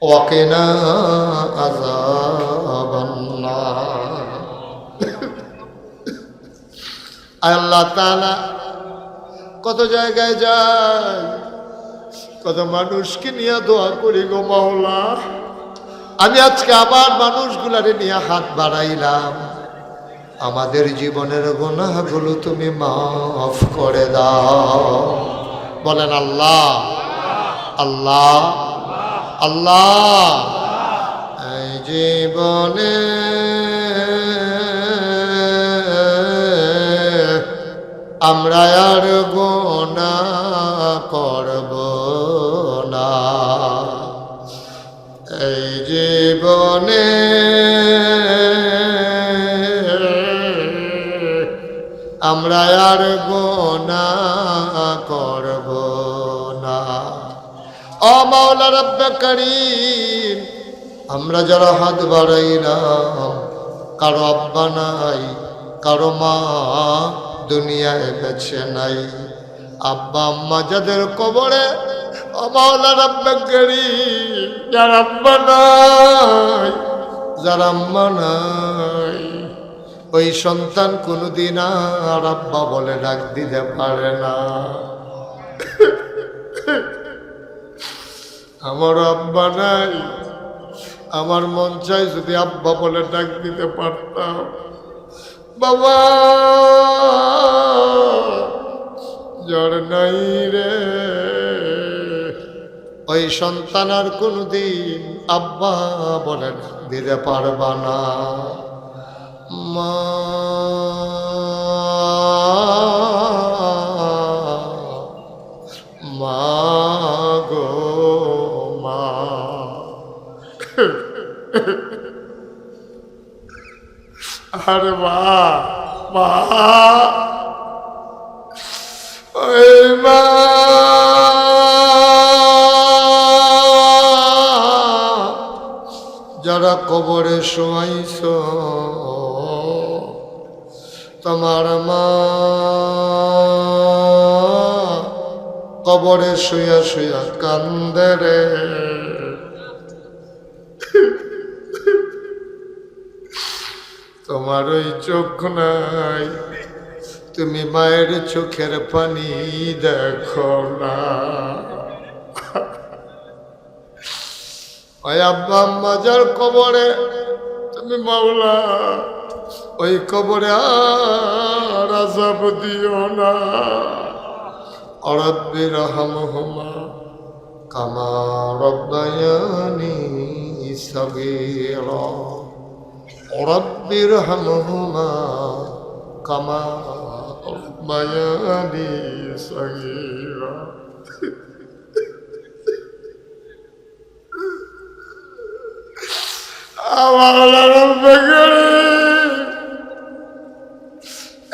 ওয়াকিনা আযাবান নার। আল্লাহ তাআলা কত জায়গায় যায়, কত মানুষকে নিয়ে দোয়া করি গো মাওলা। আমি আজকে আবার মানুষগুলারে নিয়ে হাত বাড়াইলাম, আমাদের জীবনের গুনাহগুলো তুমি মাফ করে দাও। বলেন আল্লাহ আল্লাহ আল্লাহ। এই জীবনে আমরা আর গুনাহ করব না, এই জীবনে আমরা আর গুনাহ করব না। ও মাওলা রব্বে করিম, আমরা যারা হাত বাড়াইলাম, কারো আব্বা নাই, কারো মা দুনিয়ায় বেঁচে নাই, আব্বা আম্মা যাদের কবরে, ও মাওলা রব্বে করিম, যার আব্বা নাই, যার আম্মা নাই, ওই সন্তান কোনোদিন আর আব্বা বলে ডাক দিতে পারে না। আমার আব্বা নাই, আমার মন চাই যদি আব্বা বলে ডাক দিতে পারতাম, বাবা জ্বর নাই রে, ওই সন্তান আর কোনোদিন আব্বা বলে ডাক দিতে পারবা না। মা মা গো মা, আরে মা মা, ওই মা যারা কবরে শোয়াইছ, তোমার মা কবরে শুয়া শুয়া কান্দে রে, তোমার ওই চোখ নাই, তুমি মায়ের চোখের পানি দেখো না। ওই আব্বা আম্মা যার কবরে, তুমি মাওলা ওই কবরে আর আযাব দিও না। রব্বি রহমহুমা কামা রব্বায়ানি সগীরা, রব্বি রহমহুমা কামা রব্বায়ানি সগীরা।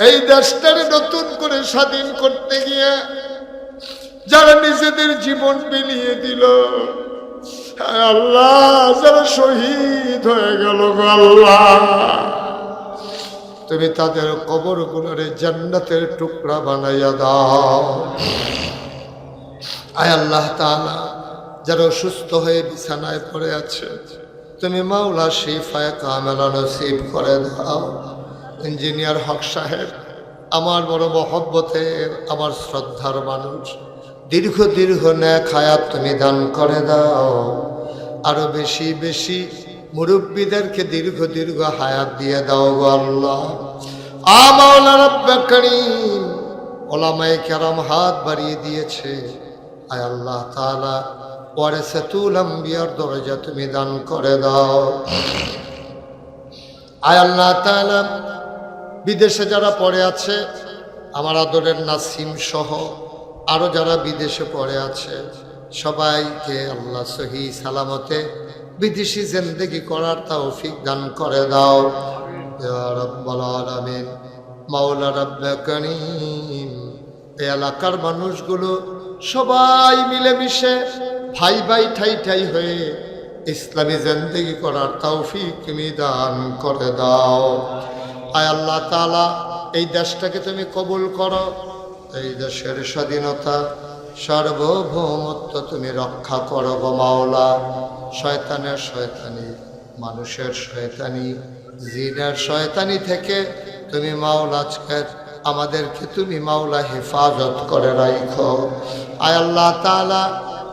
এই দেশটারে নতুন করে স্বাধীন করতে গিয়ে যারা নিজেদের জীবন বিলিয়ে দিল, আল্লাহ যারা শহীদ হয়ে গেল, আল্লাহ তুমি তাদের কবরগুলোরে জান্নাতের টুকরা বানাইয়া দাও। আয় আল্লাহ তাআলা, যারা অসুস্থ হয়ে বিছানায় পড়ে আছে, তুমি মাওলা শিফায়ে কামেলা নসিব করে দাও। ইঞ্জিনিয়ার হক সাহেব আমার বড় মহব্বতের, আমার শ্রদ্ধার মানুষ, দীর্ঘ দীর্ঘ নেক হায়াত তুমি দান করে দাও। আরো বেশি বেশি মুরব্বীদেরকে দীর্ঘ দীর্ঘ হায়াত দিয়ে দাও গো আল্লাহ। মাওলা রব্বে করিম, ওলামায়ে কেরাম হাত বাড়িয়ে দিয়েছে, আয় আল্লাহ তাআলা ওয়ারাসাতুল আম্বিয়ার দরজা তুমি দান করে দাও। আয় আল্লাহ তাআলা বিদেশে যারা পড়ে আছে, আমার আদরের নাসিম সহ আরো যারা বিদেশে পড়ে আছে, সবাইকে আল্লাহ সহি সালামতে বিদেশি জিন্দেগি করার তৌফিক দান করে দাও ইয়া রাব্বাল আলামিন। মাওলা রব্বে করিম, এই এলাকার মানুষগুলো সবাই মিলেমিশে ভাই ভাই ঠাই ঠাই হয়ে ইসলামী জিন্দেগি করার তৌফিক তুমি দান করে দাও। আয় আল্লাহ তাআলা এই দেশটাকে তুমি কবুল করো, এই দেশের স্বাধীনতা সার্বভৌমত্ব তুমি রক্ষা করো গো মাওলা। শয়তানের শয়তানি, মানুষের শয়তানি, জিনের শয়তানি থেকে তুমি মাওলা আজকের আমাদেরকে তুমি মাওলা হেফাজত করে রাখো। আয় আল্লাহ তাআলা,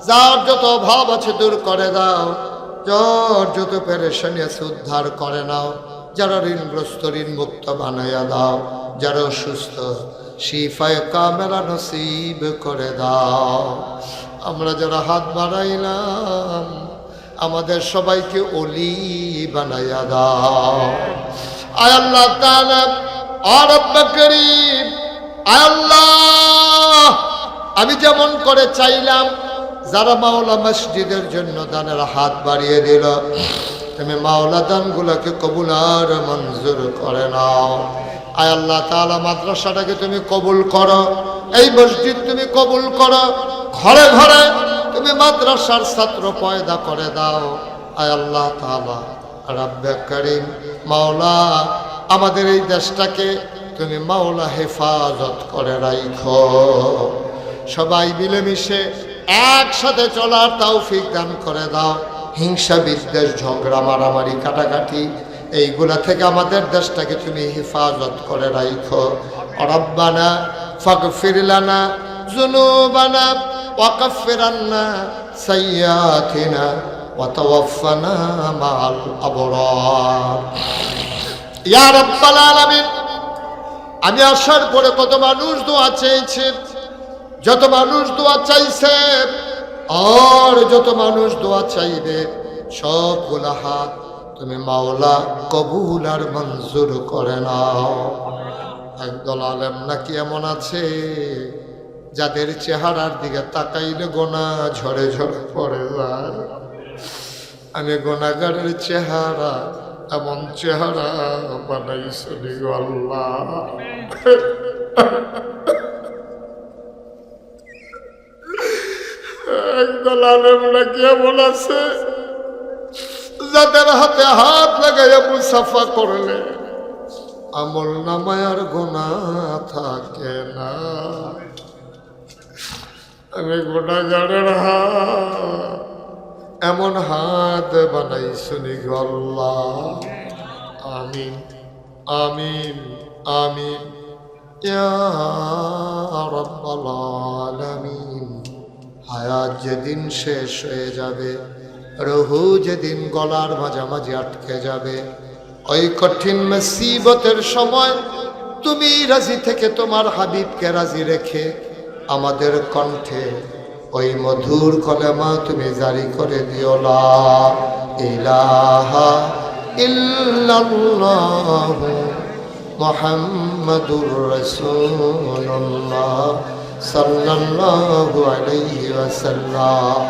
যার যত ভাব আছে দূর করে দাও, যার যত পেরেশানি আছে উদ্ধার করে নাও, যারা ঋণগ্রস্ত ঋণ মুক্ত বানাইয়া দাও, যারা অসুস্থ শিফায়ে কামেলা নসিব করে দাও। আমরা যারা হাত বাড়াইলাম আমাদের সবাইকে ওলি বানাইয়া দাও। আয় আল্লাহ তাআলা, আর রব্বে করিম, আয় আল্লাহ, আমি যেমন করে চাইলাম যারা মাওলা মসজিদের জন্য দানের হাত বাড়িয়ে দিল, তুমি মাওলা দানগুলোকে কবুল আর মঞ্জুর করে নাও। আয় আল্লাহ তাআলা, মাদ্রাসাটাকে তুমি কবুল করো, এই মসজিদ তুমি কবুল করো, ঘরে ঘরে তুমি মাদ্রাসার ছাত্র পয়দা করে দাও। আয় আল্লাহ তাআলা, রব্বে করিম, মাওলা আমাদের এই দেশটাকে তুমি মাওলা হেফাজত করে রাখো। সবাই মিলেমিশে একসাথে চলার তৌফিক দান করে দাও। হিংসা বিদ্বেষ ঝগড়া মারামারি কাটাকাটি এইগুলা থেকে আমাদের দেশটাকে তুমি হেফাজত করে রাখো। রব্বানা ফাগফির লানা যুনুবানা ওয়াকাফির আন্না সাইয়্যাতিনা ওয়া তাওয়াফানা মাআল আবরার। ইয়া রাব্বাল আলামিন, আমি আসার পরে কত মানুষ দোয়া চেয়েছে, যত মানুষ দোয়া চাইছে আর যত মানুষ দোয়া চাইবে, সবগুলা হাত তুমি মাওলা কবুল আর মঞ্জুর করে নাও। একদল আলেম নাকি এমন আছে যাদের চেহারার দিকে তাকাইলে গোনা ঝরে ঝরে পড়ে যায়। আমি গোনাগারের চেহারা এমন চেহারা বানাইছি গো আল্লাহ। একদল আলেম নাকি এমন আছে যাদের হাতে হাত লাগাইয়া মুসাফা করলে আমল নামায় আর গোনা থাকে না। আমি গোনাগারের হাত এমন হাত বানাইছি গো আল্লাহ। আমিন আমিন আমিন ইয়া রাব্বাল আলামিন। হায়াত যেদিন শেষ হয়ে যাবে, রুহু যেদিন গলার মাঝামাঝি আটকে যাবে, ওই কঠিন মুসিবতের সময় তুমি রাজি থেকে তোমার হাবিবকে রাজি রেখে আমাদের কণ্ঠে ওই মধুর কলেমা তুমি জারি করে দিও, লা ইলাহা ইল্লাল্লাহু মুহাম্মাদুর রাসূলুল্লাহ সাল্লাল্লাহু আলাইহি ওয়াসাল্লাম।